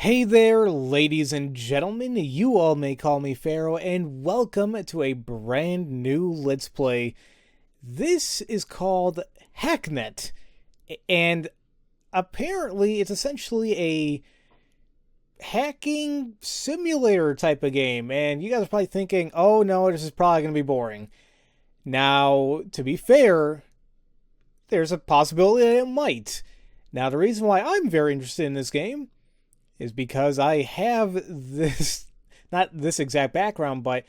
Hey there, ladies and gentlemen, you all may call me Pharaoh, and welcome to a brand new Let's Play. This is called Hacknet, and apparently it's essentially a hacking simulator type of game, and you guys are probably thinking, oh no, this is probably going to be boring. Now, to be fair, there's a possibility that it might. Now, the reason why I'm very interested in this game is because I have this, not this exact background, but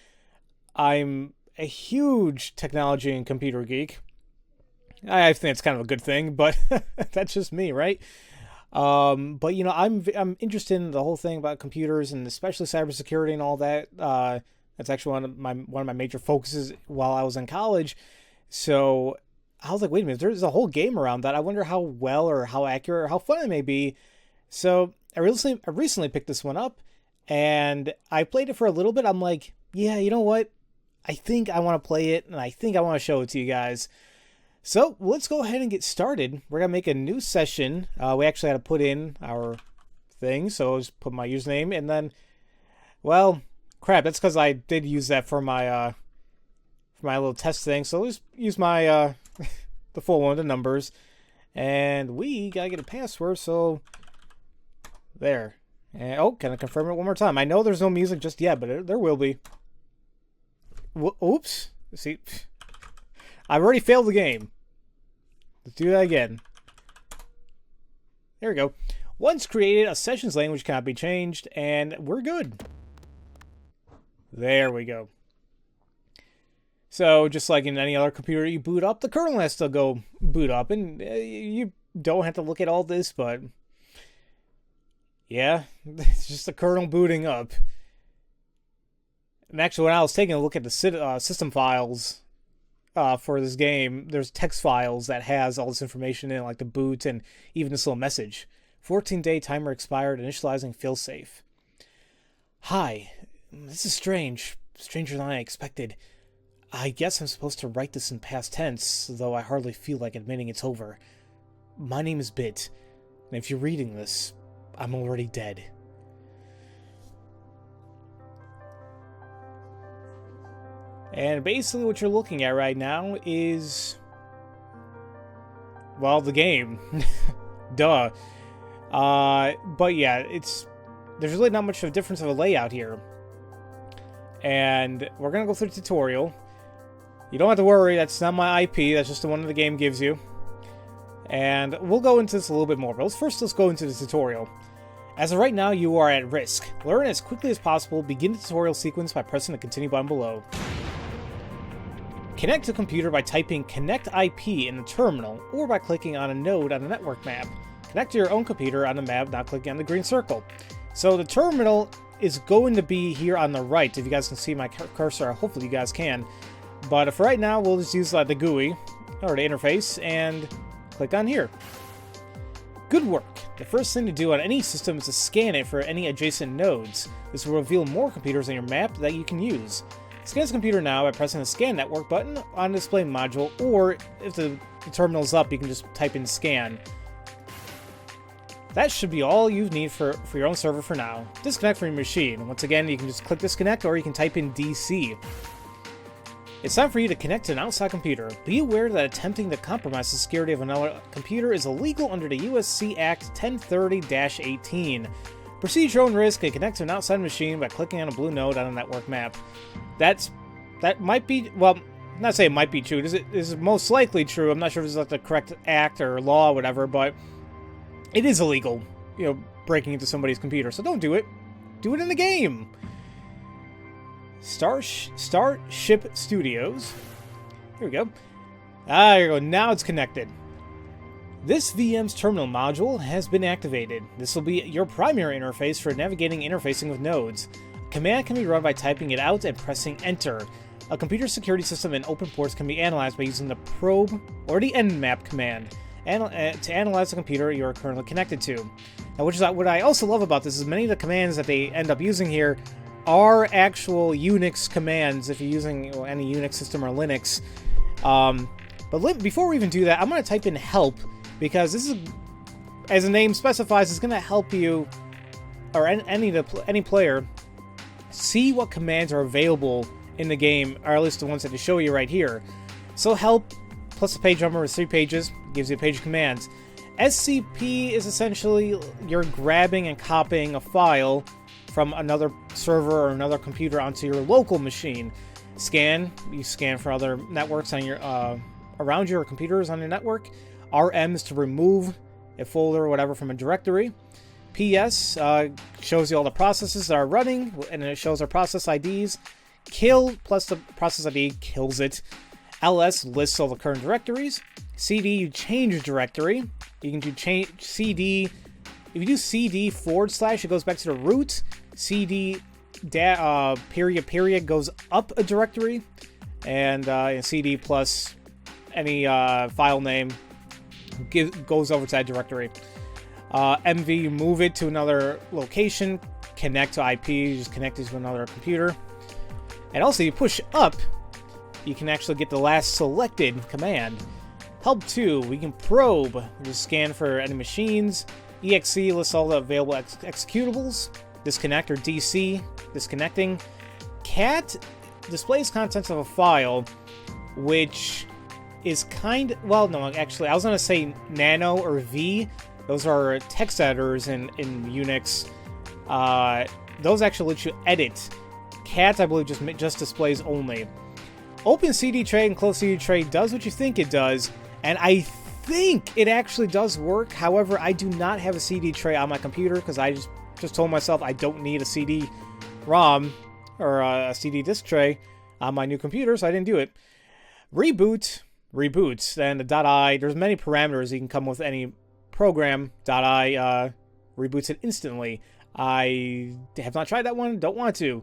I'm a huge technology and computer geek. I think it's kind of a good thing, but that's just me, right? But you know, I'm interested in the whole thing about computers and especially cybersecurity and all that. That's actually one of my major focuses while I was in college. So I was like, wait a minute, there's a whole game around that. I wonder how well or how accurate or how fun it may be. So I recently picked this one up, and I played it for a little bit. I'm like, yeah, you know what? I think I want to play it, and I think I want to show it to you guys. So let's go ahead and get started. We're going to make a new session. We actually had to put in our thing, so I'll just put my username, and then, well, crap, that's because I did use that for my little test thing. So let's use my, the full one, the numbers, and we got to get a password, so there. And, oh, can I confirm it one more time? I know there's no music just yet, but there will be. Oops. See, I've already failed the game. Let's do that again. There we go. Once created, a session's language cannot be changed, and we're good. There we go. So, just like in any other computer you boot up, the kernel has to go boot up, and you don't have to look at all this, but yeah, it's just the kernel booting up. And actually, when I was taking a look at the system files for this game, there's text files that has all this information in, like the boot and even this little message. 14-day timer expired, initializing failsafe. Hi, this is strange. Stranger than I expected. I guess I'm supposed to write this in past tense, though I hardly feel like admitting it's over. My name is Bit, and if you're reading this, I'm already dead. And basically what you're looking at right now is, well, the game. Duh. But yeah, there's really not much of a difference of a layout here. And we're going to go through the tutorial. You don't have to worry, that's not my IP, that's just the one the game gives you. And we'll go into this a little bit more, but let's go into the tutorial. As of right now, you are at risk. Learn as quickly as possible. Begin the tutorial sequence by pressing the continue button below. Connect to the computer by typing connect IP in the terminal, or by clicking on a node on the network map. Connect to your own computer on the map, not clicking on the green circle. So the terminal is going to be here on the right. If you guys can see my cursor, hopefully you guys can. But for right now, we'll just use the GUI, or the interface, and click on here. Good work. The first thing to do on any system is to scan it for any adjacent nodes. This will reveal more computers on your map that you can use. Scan this computer now by pressing the Scan Network button on the display module, or if the terminal's up, you can just type in Scan. That should be all you need for your own server for now. Disconnect from your machine. Once again, you can just click Disconnect, or you can type in DC. It's time for you to connect to an outside computer. Be aware that attempting to compromise the security of another computer is illegal under the USC Act 1030-18. Proceed at your own risk and connect to an outside machine by clicking on a blue node on a network map. That might be, well, not say it might be true. This is most likely true. I'm not sure if it's like the correct act or law or whatever, but it is illegal, you know, breaking into somebody's computer. So don't do it. Do it in the game. Starship Studios. Here we go. There you go. Now it's connected. This VM's terminal module has been activated. This will be your primary interface for navigating interfacing with nodes. A command can be run by typing it out and pressing enter. A computer security system and open ports can be analyzed by using the probe or the nmap command to analyze the computer you are currently connected to. Now, which is what I also love about this is many of the commands that they end up using here are actual Unix commands if you're using any Unix system or Linux. But before we even do that, I'm going to type in help, because this is, as the name specifies, it's going to help you or any player see what commands are available in the game, or at least the ones that they show you right here. So help plus the page number is 3 pages, gives you a page of commands. SCP is essentially you're grabbing and copying a file from another server or another computer onto your local machine. Scan, you scan for other networks on your around your computers on your network. RM is to remove a folder or whatever from a directory. PS shows you all the processes that are running, and it shows our process IDs. Kill plus the process ID kills it. LS lists all the current directories. CD, you change directory. You can do CD. If you do CD / it goes back to the root. CD period goes up a directory, and CD plus any file name goes over to that directory. MV, you move it to another location. Connect to IP, you just connect it to another computer. And also, you push up, you can actually get the last selected command. Help 2, we can probe, just scan for any machines. EXE lists all the available executables. Disconnect, or DC, disconnecting. Cat displays contents of a file, which is well, no, actually, I was going to say Nano or V. Those are text editors in Unix. Those actually let you edit. Cat, I believe, just displays only. Open CD tray and close CD tray does what you think it does, and I think it actually does work. However, I do not have a CD tray on my computer because I just told myself I don't need a CD-ROM or a CD disk tray on my new computer, so I didn't do it. Reboots, and the .i, there's many parameters you can come with any program. .i reboots it instantly. I have not tried that one, don't want to.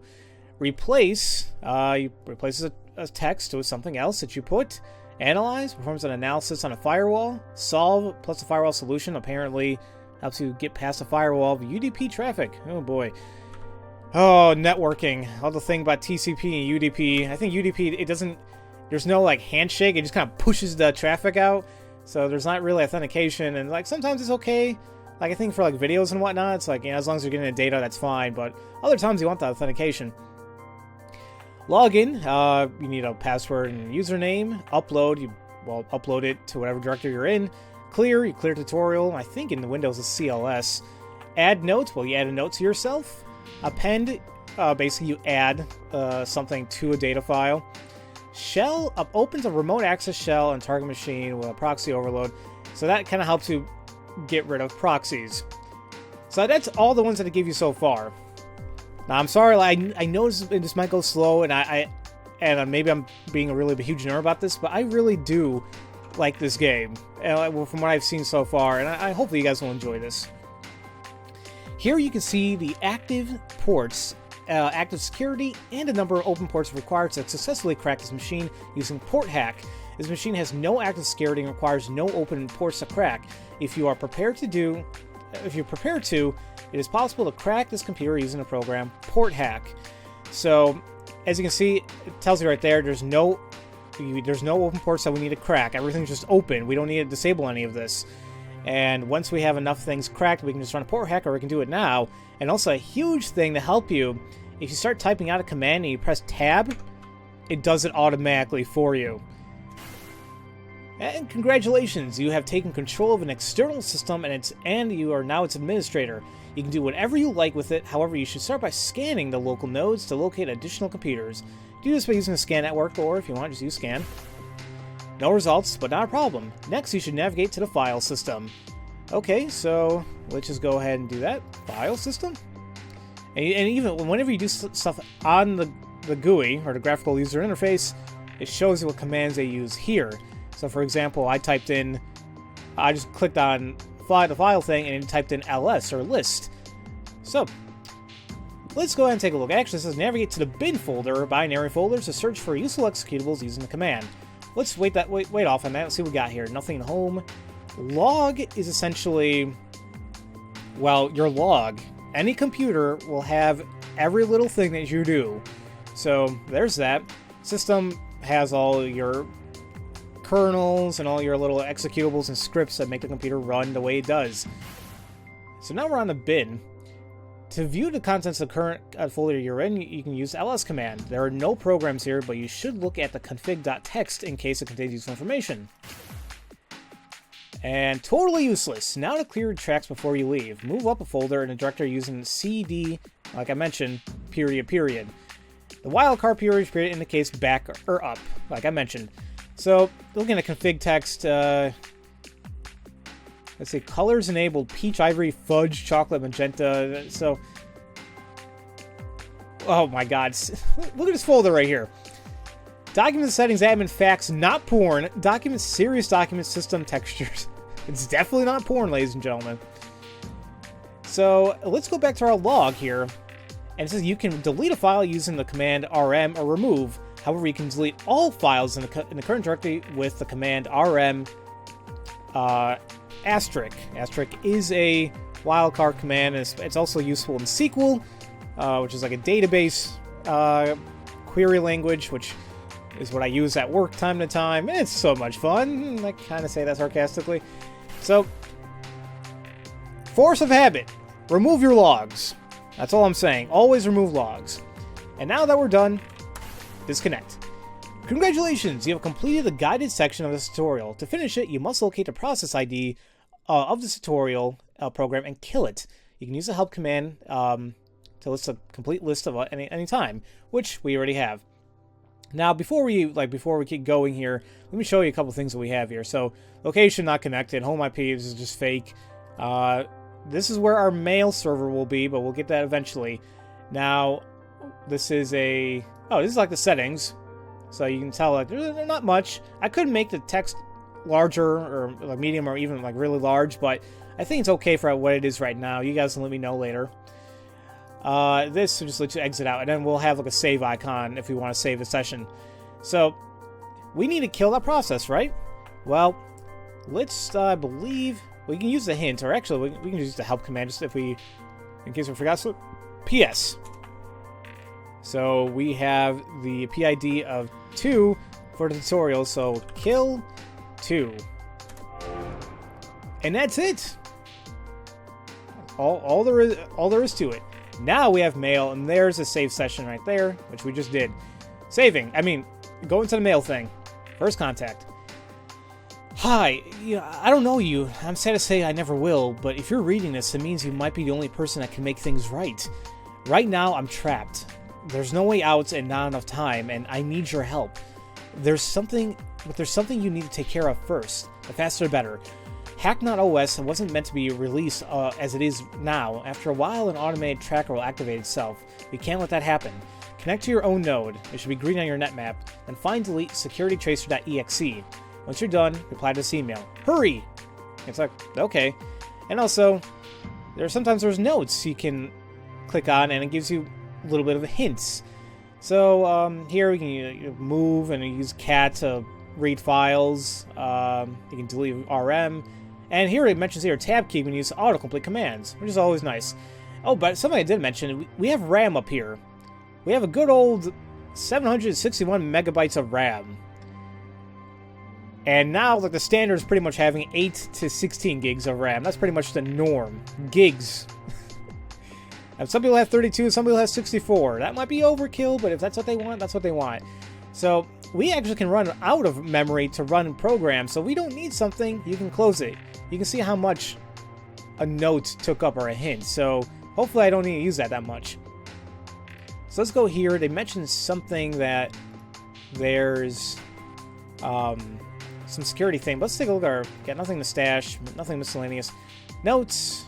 Replace, you replaces a text with something else that you put. Analyze, performs an analysis on a firewall. Solve plus a firewall solution apparently helps you get past the firewall of UDP traffic. Oh boy. Oh, networking. All the thing about TCP and UDP. I think UDP, it doesn't, there's no like handshake, it just kind of pushes the traffic out. So there's not really authentication, and like sometimes it's okay. Like I think for like videos and whatnot, it's like, you know, as long as you're getting the data, that's fine. But other times you want the authentication. Login, you need a password and username. Upload, you upload it to whatever directory you're in. Clear, you clear tutorial. I think in the Windows is CLS. Add note, well, you add a note to yourself. Append, basically you add something to a data file. Shell opens a remote access shell on target machine with a proxy overload. So that kind of helps you get rid of proxies. So that's all the ones that I give you so far. Now, I'm sorry, I know this might go slow, and maybe I'm being a really huge nerd about this, but I really do like this game, from what I've seen so far, and I hopefully you guys will enjoy this. Here you can see the active ports, active security, and a number of open ports required to successfully crack this machine using port hack. This machine has no active security and requires no open ports to crack. If you're prepared to, it is possible to crack this computer using the program Port Hack. So, as you can see, it tells you right there, there's no open ports that we need to crack. Everything's just open. We don't need to disable any of this. And once we have enough things cracked, we can just run a Port Hack, or we can do it now. And also a huge thing to help you, if you start typing out a command and you press Tab, it does it automatically for you. And congratulations, you have taken control of an external system, and you are now its administrator. You can do whatever you like with it. However, you should start by scanning the local nodes to locate additional computers. Do this by using the scan network, or if you want, just use scan. No results, but not a problem. Next, you should navigate to the file system. Okay, so let's just go ahead and do that. File system. And even whenever you do stuff on the GUI, or the graphical user interface, it shows you what commands they use here. So for example, I just clicked on the file thing and it typed in ls, or list. So let's go ahead and take a look. Actually, it says navigate to the bin folder or binary folders to search for useful executables using the command. Let's wait off on that. Let's see what we got here. Nothing in home. Log is essentially, well, your log. Any computer will have every little thing that you do. So there's that. System has all your kernels and all your little executables and scripts that make the computer run the way it does. So now we're on the bin. To view the contents of the current folder you're in, you can use the ls command. There are no programs here, but you should look at the config.txt in case it contains useful information. And totally useless. Now to clear tracks before you leave. Move up a folder in a directory using cd, like I mentioned, period. The wildcard period indicates back or up, like I mentioned. So, looking at config text, let's see, colors enabled, peach, ivory, fudge, chocolate, magenta. So, oh my god, look at this folder right here. Document settings, admin, facts, not porn. Documents, serious documents, system textures. It's definitely not porn, ladies and gentlemen. So, let's go back to our log here. And it says you can delete a file using the command rm or remove. However, you can delete all files in the current directory with the command rm asterisk. Asterisk is a wildcard command. And it's also useful in SQL, which is like a database query language, which is what I use at work time to time. It's so much fun. I kind of say that sarcastically. So, force of habit. Remove your logs. That's all I'm saying. Always remove logs. And now that we're done, disconnect. Congratulations! You have completed the guided section of this tutorial. To finish it, you must locate the process ID of this tutorial program and kill it. You can use the help command to list a complete list of any time, which we already have. Now, before we keep going here, let me show you a couple things that we have here. So, location not connected. Home IP is just fake. This is where our mail server will be, but we'll get that eventually. Now, this is like the settings. So you can tell, like, they're not much. I could make the text larger, or like medium, or even like really large, but I think it's okay for what it is right now. You guys can let me know later. This will just let you exit out, and then we'll have like a save icon if we want to save the session. So, we need to kill that process, right? Well, let's, I believe... We can use the hint, or actually, we can use the help command just in case we forgot. So, PS. So, we have the PID of 2 for the tutorial, so kill 2. And that's it! All there is to it. Now we have mail, and there's a save session right there, which we just did. Saving. I mean, go into the mail thing. First contact. Hi, I don't know you. I'm sad to say I never will, but if you're reading this, it means you might be the only person that can make things right. Right now, I'm trapped. There's no way out and not enough time, and I need your help. There's something you need to take care of first. The faster the better. Hacknet OS wasn't meant to be released as it is now. After a while, an automated tracker will activate itself. We can't let that happen. Connect to your own node. It should be green on your netmap, and find delete securitytracer.exe. Once you're done, reply to this email. Hurry! It's like, okay. And also, sometimes there's notes you can click on, and it gives you a little bit of hints. So, here we can move and use cat to read files. You can delete RM. And here it mentions here, tab key when you use autocomplete commands, which is always nice. Oh, but something I did mention, we have RAM up here. We have a good old 761 megabytes of RAM. And now, like, the standard is pretty much having 8 to 16 gigs of RAM. That's pretty much the norm. Gigs. And some people have 32, some people have 64. That might be overkill, but if that's what they want, that's what they want. So, we actually can run out of memory to run programs, so we don't need something, you can close it. You can see how much a note took up, or a hint. So, hopefully I don't need to use that much. So let's go here. They mentioned something that there's... some security thing. But let's take a look at our... Got nothing to stash, nothing miscellaneous. Notes.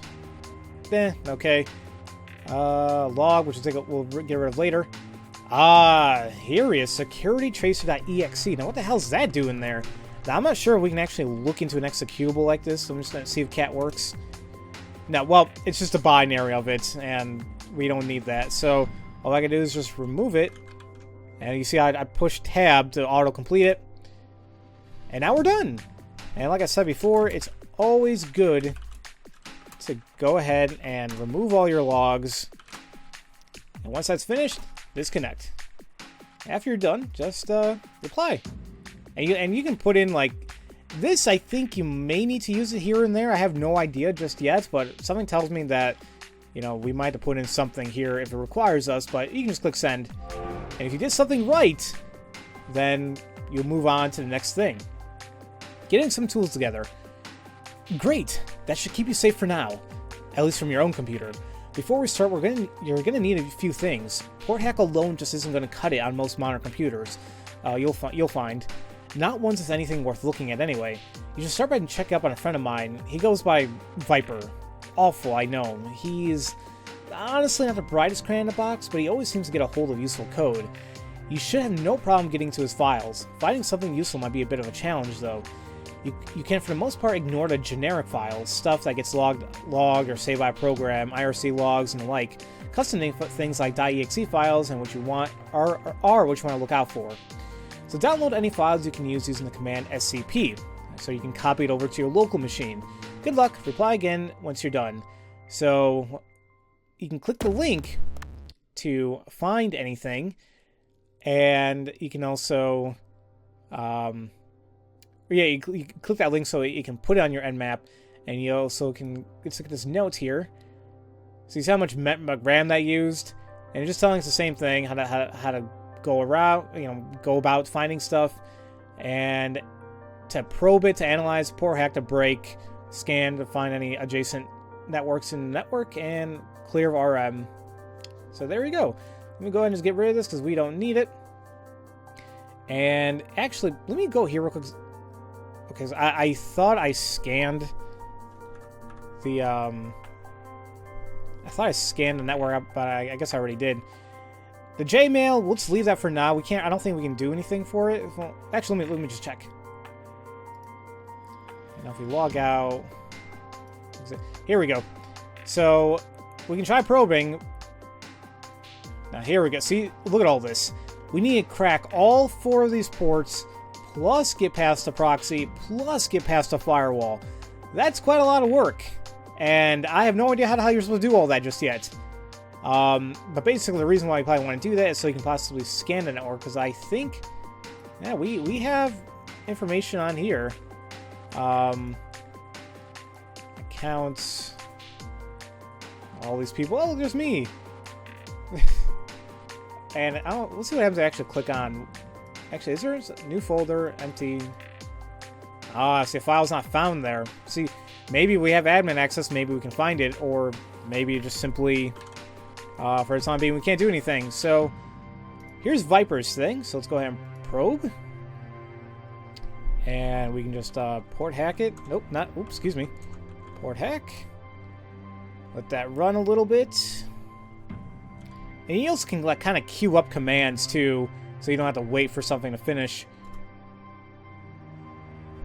Okay. Log, which we'll get rid of later. Here he is. Securitytracer.exe. Now, what the hell is that doing there? Now, I'm not sure if we can actually look into an executable like this. So I'm just going to see if cat works. No, well, it's just a binary of it, and we don't need that. So, all I can do is just remove it. And you see, I push tab to auto-complete it. And now we're done. And like I said before, it's always good to go ahead and remove all your logs. And once that's finished, disconnect. After you're done, just reply. And you can put in, like, this, I think you may need to use it here and there. I have no idea just yet, but something tells me that You know, we might have to put in something here if it requires us, but you can just click send. And if you did something right, then you'll move on to the next thing. Getting some tools together. Great! That should keep you safe for now. At least from your own computer. Before we start, you're gonna need a few things. Port hack alone just isn't gonna cut it on most modern computers. You'll find. Not ones with anything worth looking at anyway. You should start by checking up on a friend of mine. He goes by Viper. Awful, I know. He's honestly not the brightest crayon in the box, but he always seems to get a hold of useful code. You should have no problem getting to his files. Finding something useful might be a bit of a challenge, though. You can, for the most part, ignore the generic files, stuff that gets logged or saved by a program, IRC logs, and the like. Custom things like .exe files and what you want are what you want to look out for. So download any files you can use using the command scp, so you can copy it over to your local machine. Good luck. Reply again once you're done. So you can click the link to find anything, and you can also you can click that link so you can put it on your nmap, and you also can let's look at this note here. So you see how much RAM that used, and it's just telling us the same thing, how to go around, go about finding stuff, and to probe it, to analyze, port hack to break, scan to find any adjacent networks in the network, and clear of RM. So there we go. Let me go ahead and just get rid of this because we don't need it. And actually, let me go here real quick, because I thought I scanned the network up, but I guess I already did. The Jmail, let's leave that for now. I don't think we can do anything for it. Well, actually, let me just check. Now if we log out, here we go. So we can try probing. Now here we go. See, look at all this. We need to crack all 4 of these ports, plus get past the proxy, plus get past the firewall. That's quite a lot of work, and I have no idea how the hell you're supposed to do all that just yet. But basically the reason why you probably want to do that is so you can possibly scan the network, because I think, yeah, we have information on here. Accounts, all these people. Oh, there's me. And let's see what happens to actually click on. Actually, is there a new folder, empty? See, a file's not found there. See, maybe we have admin access, maybe we can find it, or maybe just simply, for the time being, we can't do anything. So, here's Viper's thing, so let's go ahead and probe. And we can just port hack it. Nope, not, oops, excuse me. Port hack. Let that run a little bit. And you also can kind of queue up commands too, so you don't have to wait for something to finish.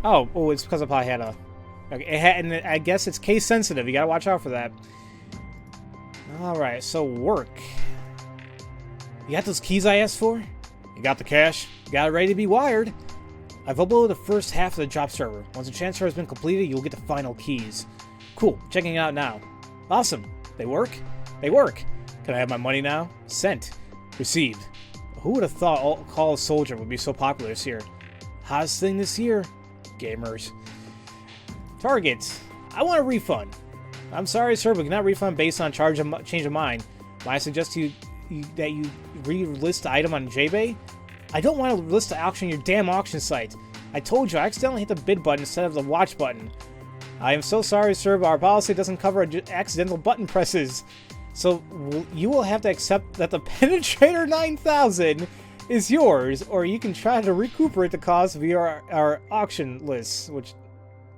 Oh, it's because I probably had a... Okay, and I guess it's case sensitive. You gotta watch out for that. Alright, so work. You got those keys I asked for? You got the cache? You got it ready to be wired? I've uploaded the first half of the drop server. Once the transfer has been completed, you'll get the final keys. Cool, checking it out now. Awesome. They work? They work. Can I have my money now? Sent. Received. Who would have thought Call of Soldier would be so popular this year? Hottest thing this year? Gamers. Targets. I want a refund. I'm sorry, sir, but cannot refund based on change of mind. Might I suggest that you relist the item on JBay? I don't want to list the auction on your damn auction site. I told you, I accidentally hit the bid button instead of the watch button. I am so sorry, sir, but our policy doesn't cover accidental button presses. So you will have to accept that the Penetrator 9000 is yours, or you can try to recuperate the cost via our auction lists, which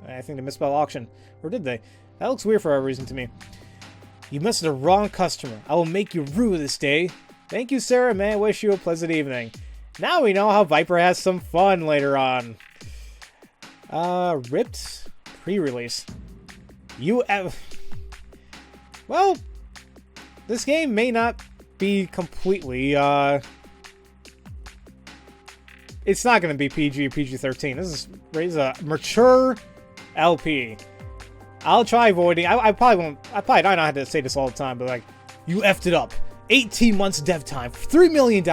I think they misspelled auction. Or did they? That looks weird for a reason to me. You messed with the wrong customer. I will make you rue this day. Thank you, Sarah. May I wish you a pleasant evening. Now we know how Viper has some fun later on. Ripped pre-release. Well, this game may not be completely, it's not going to be PG or PG-13. This is a mature LP. I'll try avoiding, I probably won't, I probably don't know how to say this all the time, but like, you effed it up. 18 months dev time, $3 million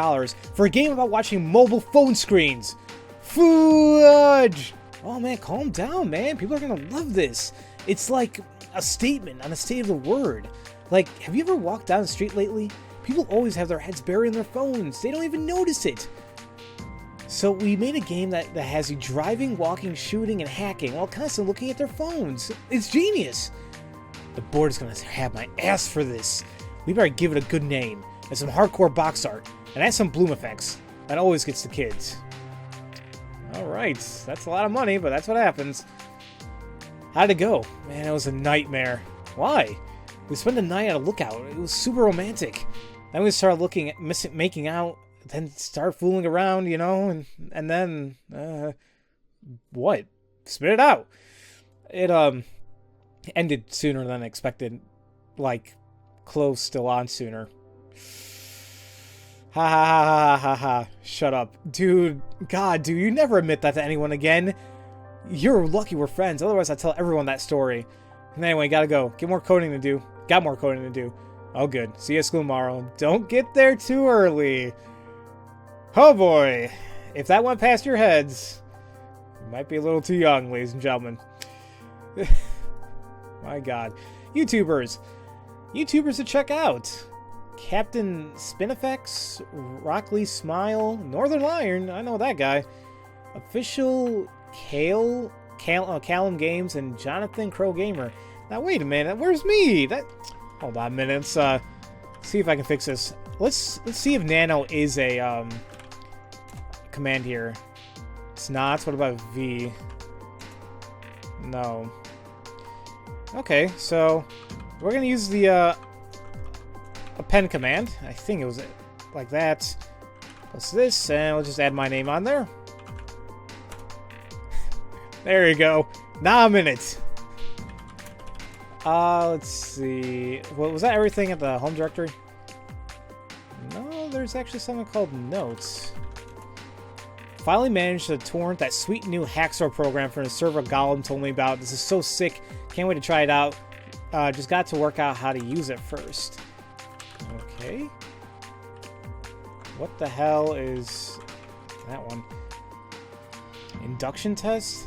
for a game about watching mobile phone screens. Fudge! Oh man, calm down, man. People are gonna love this. It's like a statement on the state of the word. Like, have you ever walked down the street lately? People always have their heads buried in their phones. They don't even notice it. So we made a game that has you driving, walking, shooting, and hacking while constantly looking at their phones. It's genius. The board is going to have my ass for this. We better give it a good name and some hardcore box art and add some bloom effects. That always gets the kids. Alright, that's a lot of money, but that's what happens. How'd it go? Man, it was a nightmare. Why? We spent the night at a lookout. It was super romantic. Then we started looking at making out, then start fooling around, you know, and then what? Spit it out. It ended sooner than expected, like clothes still on sooner. Ha ha ha ha ha ha. Shut up. Dude, God, dude, you never admit that to anyone again. You're lucky we're friends, otherwise I'd tell everyone that story. And anyway, gotta go. Get more coding to do. Got more coding to do. Oh good. See you at school tomorrow. Don't get there too early. Oh boy. If that went past your heads, you might be a little too young, ladies and gentlemen. My God. YouTubers to check out. Captain Spinifex, Rockley Smile, Northern Lion, I know that guy. Official Callum Games, and Jonathan Crow Gamer. Now wait a minute, where's me? Hold on a minute. Let's see if I can fix this. Let's see if nano is a command here. It's not. What about V? No. Okay, so we're gonna use the append command. I think it was like that. Plus this, and we'll just add my name on there. There you go. Now I'm in it. Let's see. Well, was that everything at the home directory? No, there's actually something called notes. Finally managed to torrent that sweet new Hackstore program from the server Gollum told me about. This is so sick. Can't wait to try it out. Just got to work out how to use it first. Okay. What the hell is that one? Induction test?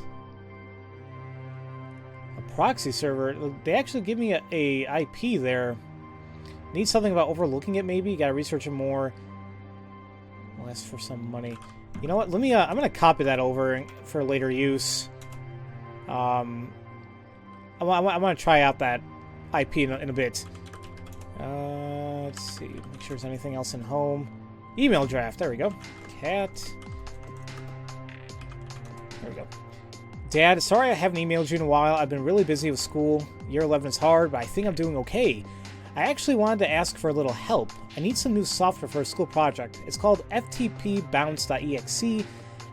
A proxy server. They actually give me a IP there. Need something about overlooking it maybe? Gotta research it more. Well, that's for some money. You know what? Let me, I'm gonna copy that over for later use. I'm gonna try out that IP in a bit. Let's see. Make sure there's anything else in home. Email draft. There we go. Cat. There we go. Dad, sorry I haven't emailed you in a while. I've been really busy with school. Year 11 is hard, but I think I'm doing okay. I actually wanted to ask for a little help. I need some new software for a school project. It's called ftpbounce.exe.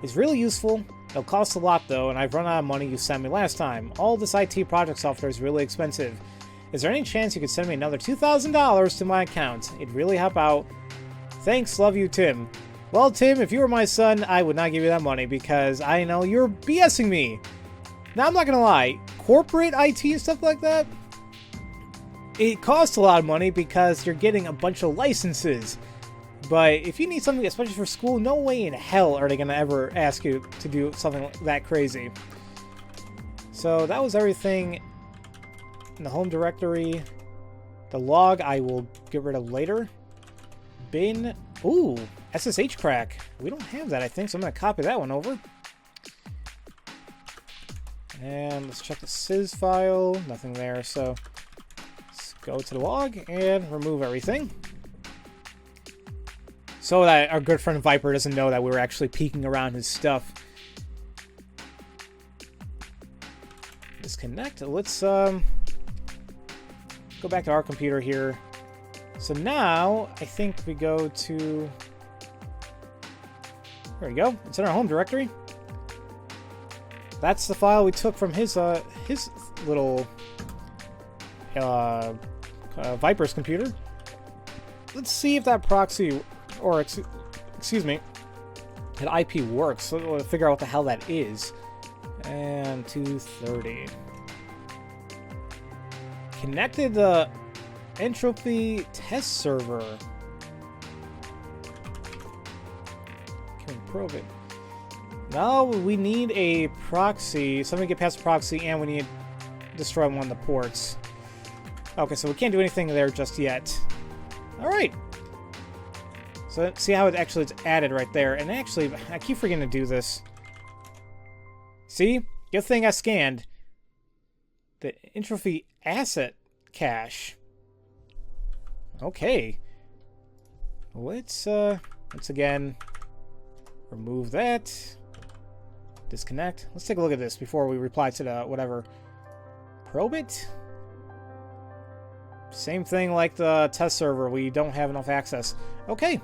It's really useful. It'll cost a lot though, and I've run out of money you sent me last time. All this IT project software is really expensive. Is there any chance you could send me another $2,000 to my account? It'd really help out. Thanks, love you, Tim. Well, Tim, if you were my son, I would not give you that money because I know you're BSing me. Now, I'm not gonna lie. Corporate IT and stuff like that, it costs a lot of money because you're getting a bunch of licenses. But if you need something, especially for school, no way in hell are they going to ever ask you to do something that crazy. So that was everything in the home directory. The log I will get rid of later. Bin. Ooh, SSH crack. We don't have that, I think, so I'm going to copy that one over. And let's check the sys file. Nothing there, so let's go to the log and remove everything. So that our good friend Viper doesn't know that we were actually peeking around his stuff. Disconnect. Let's go back to our computer here. So now I think we go to... There we go. It's in our home directory. That's the file we took from his little Viper's computer. Let's see if that proxy, or excuse me, that IP works. So we'll figure out what the hell that is. And 230. Connected the entropy test server. Can we probe it? Now we need a proxy. Something to get past the proxy, and we need to destroy one of the ports. Okay, so we can't do anything there just yet. Alright. So see how it's added right there. And actually, I keep forgetting to do this. See? Good thing I scanned the entropy asset cache. Okay. Let's again remove that. Disconnect. Let's take a look at this before we reply to the whatever. Probe it? Same thing like the test server. We don't have enough access. Okay.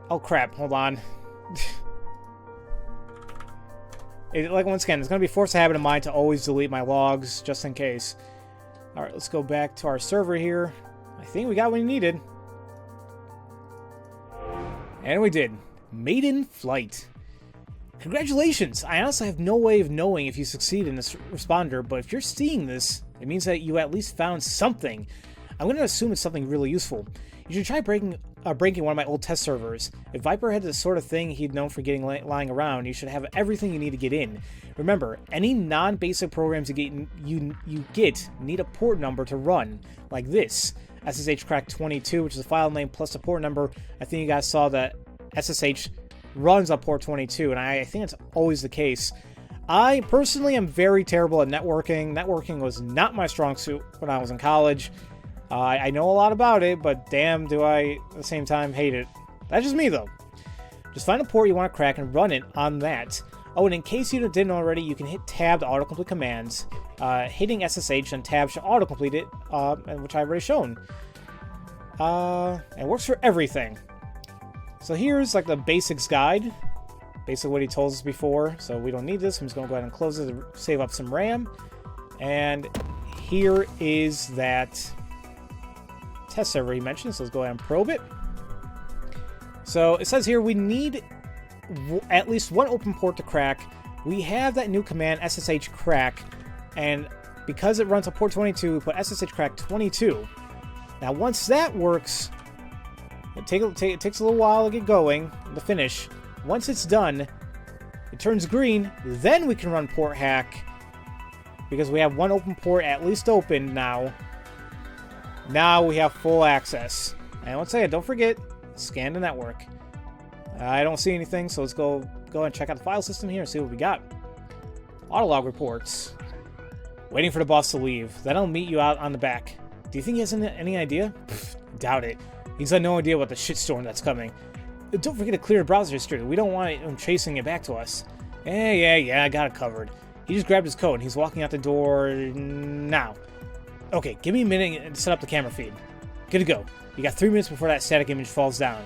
Oh crap, hold on. Like, once again, it's going to be forced habit of mine to always delete my logs, just in case. Alright, let's go back to our server here. I think we got what we needed. And we did. Maiden flight. Congratulations! I honestly have no way of knowing if you succeed in this responder, but if you're seeing this, it means that you at least found something. I'm going to assume it's something really useful. You should try breaking one of my old test servers. If Viper had the sort of thing he'd known for getting lying around, you should have everything you need to get in. Remember, any non-basic programs you get need a port number to run, like this. SSH-crack22, which is a file name plus a port number. I think you guys saw that SSH runs on port 22, and I think it's always the case. I personally am very terrible at networking. Networking was not my strong suit when I was in college. I know a lot about it, but damn do I, at the same time, hate it. That's just me, though. Just find a port you want to crack and run it on that. Oh, and in case you didn't already, you can hit tab to autocomplete commands. Hitting SSH and tab should autocomplete it, which I've already shown. It works for everything. So here's like the basics guide. Basically what he told us before, so we don't need this. I'm just going to go ahead and close it to save up some RAM. And here is that test server he mentioned, so let's go ahead and probe it. So it says here we need at least one open port to crack. We have that new command SSH crack, and because it runs on port 22, we put SSH crack 22. Now once that works, it takes a little while to get going, to finish. Once it's done, it turns green, then we can run port hack, because we have one open port at least open now. Now we have full access. And once again, don't forget, scan the network. I don't see anything, so let's go and check out the file system here and see what we got. Autolog reports. Waiting for the boss to leave. Then I'll meet you out on the back. Do you think he has any idea? Pfft, doubt it. He's got no idea about the shitstorm that's coming. Don't forget to clear the browser history. We don't want him chasing it back to us. Yeah, I got it covered. He just grabbed his code and he's walking out the door now. Okay, give me a minute to set up the camera feed. Good to go. You got 3 minutes before that static image falls down.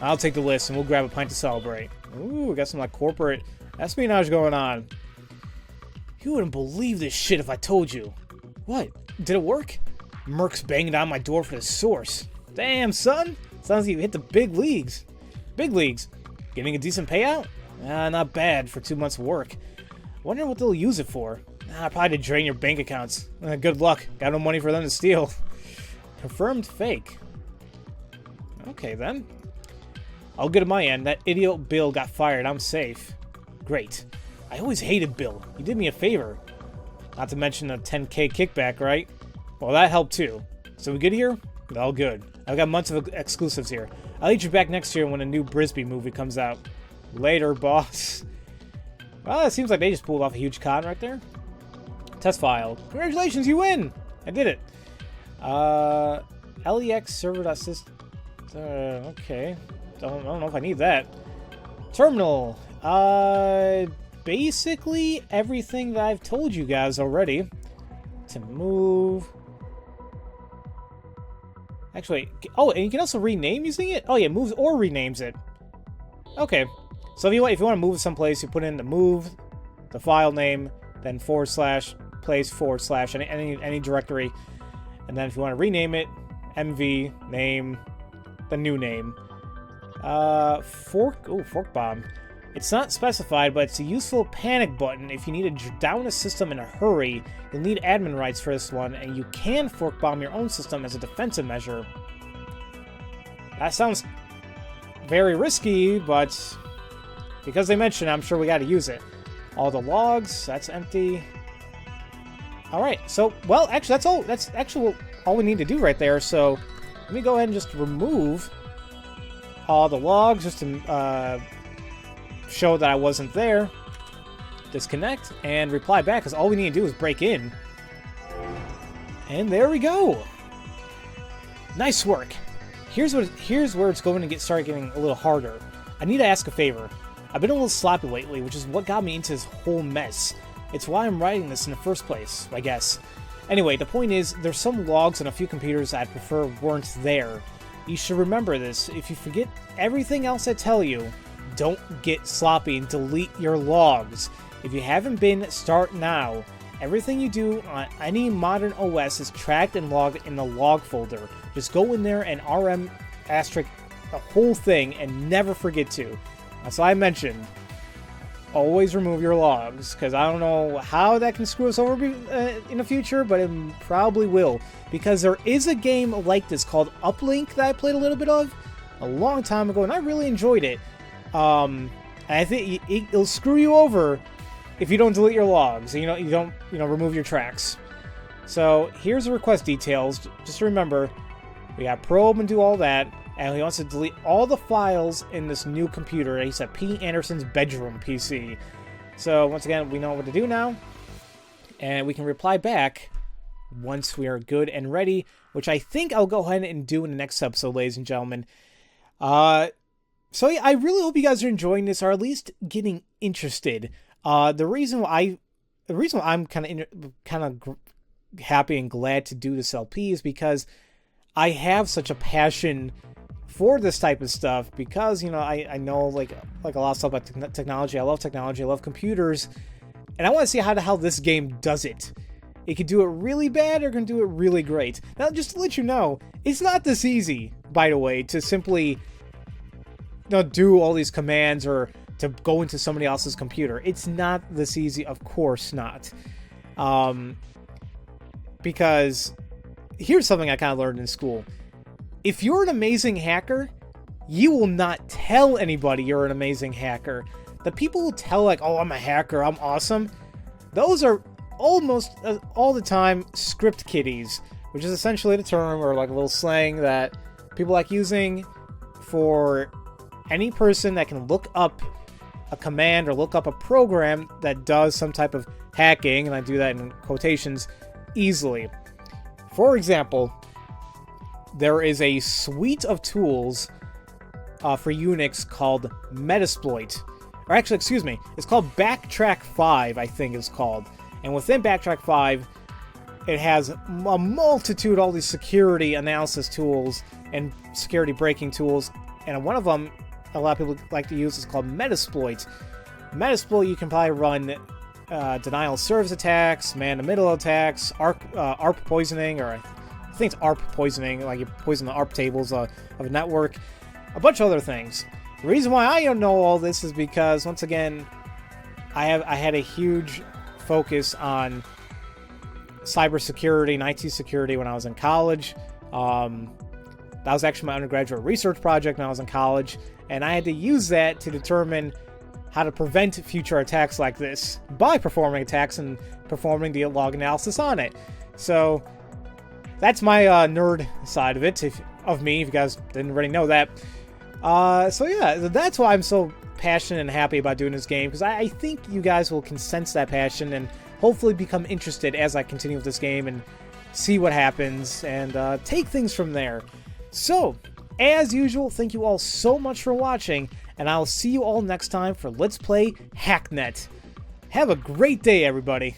I'll take the list and we'll grab a pint to celebrate. Ooh, we got some like corporate espionage going on. You wouldn't believe this shit if I told you. What? Did it work? Merc's banging down my door for the source. Damn, son. Sounds like you hit the big leagues. Big leagues. Getting a decent payout? Not bad for 2 months of work. Wonder what they'll use it for. Probably to drain your bank accounts. Good luck. Got no money for them to steal. Confirmed fake. Okay, then. I'll get to my end. That idiot Bill got fired. I'm safe. Great. I always hated Bill. He did me a favor. Not to mention the 10K kickback, right? Well, that helped too. So we good here? All good. I've got months of exclusives here. I'll eat you back next year when a new Brisbane movie comes out. Later, boss. Well, it seems like they just pulled off a huge con right there. Test file. Congratulations, you win! I did it. LEX server.sys. Okay. I don't know if I need that. Terminal. Basically everything that I've told you guys already. To move. Actually, oh, and you can also rename using it? Oh yeah, moves or renames it. Okay. So if you want to move someplace, you put in the move, the file name, then / place / any directory. And then if you want to rename it, MV, name, the new name. Fork bomb. It's not specified, but it's a useful panic button if you need to down a system in a hurry. You'll need admin rights for this one, and you can fork bomb your own system as a defensive measure. That sounds very risky, but because they mentioned it, I'm sure we got to use it. All the logs, that's empty. All right, so, well, actually, that's actually all we need to do right there. So let me go ahead and just remove all the logs just to show that I wasn't there. Disconnect and reply back, because all we need to do is break in. And there we go. Nice work. Here's where it's going to start getting a little harder. I need to ask a favor. I've been a little sloppy lately, which is what got me into this whole mess. It's why I'm writing this in the first place, I guess. Anyway, the point is, there's some logs on a few computers I'd prefer weren't there. You should remember this. If you forget everything else I tell you, don't get sloppy and delete your logs. If you haven't been, start now. Everything you do on any modern OS is tracked and logged in the log folder. Just go in there and rm asterisk the whole thing and never forget to. That's why I mentioned, always remove your logs, because I don't know how that can screw us over in the future, but it probably will. Because there is a game like this called Uplink that I played a little bit of a long time ago, and I really enjoyed it. And I think it'll screw you over if you don't delete your logs, and you don't remove your tracks. So here's the request details. Just remember, we got probe and do all that, and he wants to delete all the files in this new computer. He said P. Anderson's bedroom PC. So once again, we know what to do now, and we can reply back once we are good and ready, which I think I'll go ahead and do in the next episode, ladies and gentlemen. So yeah, I really hope you guys are enjoying this, or at least getting interested. The reason why I'm kind of happy and glad to do this LP is because I have such a passion for this type of stuff, because I know like a lot of stuff about technology. I love technology. I love computers, and I want to see how the hell this game does it. It can do it really bad, or it can do it really great. Now, just to let you know, it's not this easy, by the way, to simply do all these commands or to go into somebody else's computer. It's not this easy, of course not. Because here's something I kind of learned in school. If you're an amazing hacker, you will not tell anybody you're an amazing hacker. The people who tell like, oh, I'm a hacker, I'm awesome, those are almost all the time script kiddies, which is essentially the term, or like a little slang that people like using for any person that can look up a command or look up a program that does some type of hacking, and I do that in quotations, easily. For example, there is a suite of tools for Unix called Metasploit. Or actually, excuse me, it's called Backtrack 5, I think it's called. And within Backtrack 5, it has a multitude of all these security analysis tools and security breaking tools. And one of them, a lot of people like to use, is called Metasploit. Metasploit, you can probably run denial of service attacks, man-in-the-middle attacks, ARP poisoning, or I think it's ARP poisoning, like you poison the ARP tables of a network, a bunch of other things. The reason why I don't know all this is because, once again, I had a huge focus on cybersecurity and IT security when I was in college. That was actually my undergraduate research project when I was in college, and I had to use that to determine how to prevent future attacks like this by performing attacks and performing the log analysis on it. So that's my nerd side of it, of me, if you guys didn't already know that. So yeah, that's why I'm so passionate and happy about doing this game, because I think you guys will sense that passion and hopefully become interested as I continue with this game and see what happens and take things from there. So, as usual, thank you all so much for watching, and I'll see you all next time for Let's Play Hacknet. Have a great day, everybody.